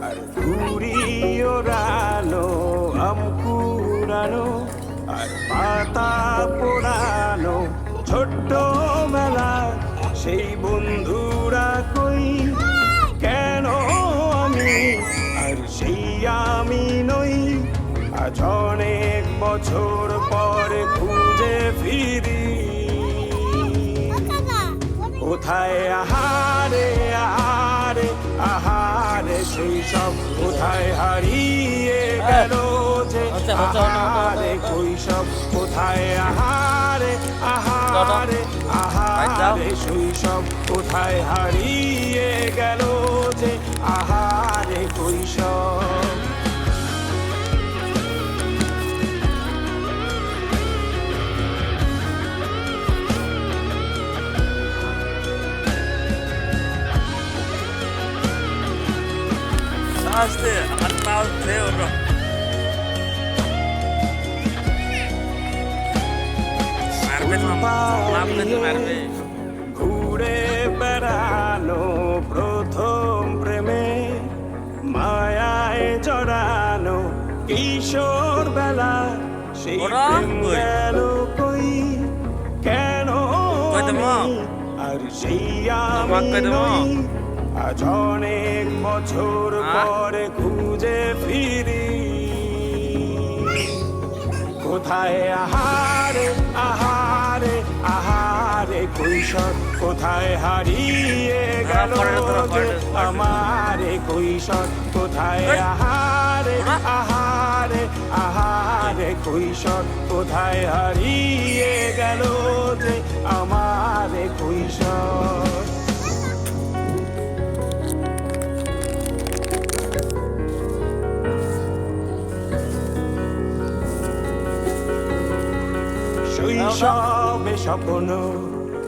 আর ঘুড়ি ওড়ানো, আম কুড়ানো আর পাতা পোড়ানো, ছোট্ট মেলা সেই বন্ধুরা কই, কেন আমি আর সেই আমি নই। আজ অনেক বছর পরে খুঁজে ফিরি, কোথায় আহারে আহারে আহারে শৈশব, কোথায় হারিয়ে গেল যে আহারে কৈশব, কোথায় আহারে আহারে আহারে শৈশব, কোথায় হারিয়ে গেল যে আহারে কৈশব। Aste, atau teoro. Marbe. ঘুরে বেড়ানো প্রথম প্রেমে, মায়ায় জড়ানো কিশোর বেলা, সেই প্রেম গেল কই, কেন আমি আর সেই আমি নই। আজ অনেক বছর পরে খুঁজে ফিরি, কোথায় আহারে আহারে আহারে কৈশোর, কোথায় হারিয়ে গেল যে আমারে কৈশোর, কোথায় আহারে আহারে আহারে কৈশোর, কোথায় হারিয়ে গেল যে আমারে কৈশোর। শৈশবে স্বপ্ন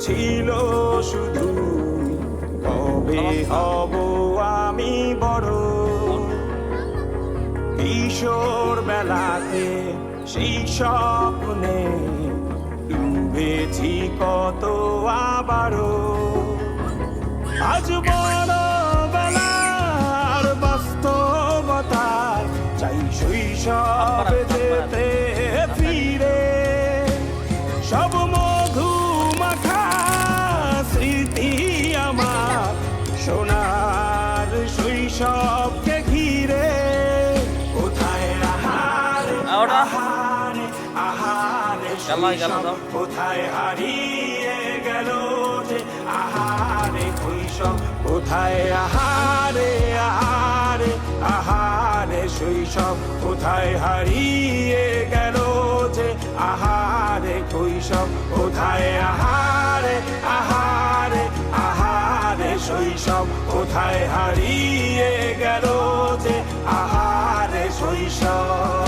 ছিল শুধু, কবে হব আমি বড়। কিশোর বেলাতে সেই স্বপ্নে ডুবেছি কত আবারও, আজ বড় বেলার বাস্তবতায় চাই শৈশবে যেতে ফিরে। সব মধু মাখা স্মৃতি আমার সোনার শৈশবকে ঘিরে, কোথায় আহারে আহারে আহারে শৈশব, কোথায় হারিয়ে গেল যে আহারে কৈশোর, কোথায় আহারে আহারে আহারে শৈশব, কোথায় হারিয়ে গেল যে আহারে কৈশোর, কোথায় আহারে আহারে আহারে শৈশব, কোথায় হারিয়ে গেল যে আহারে শৈশব।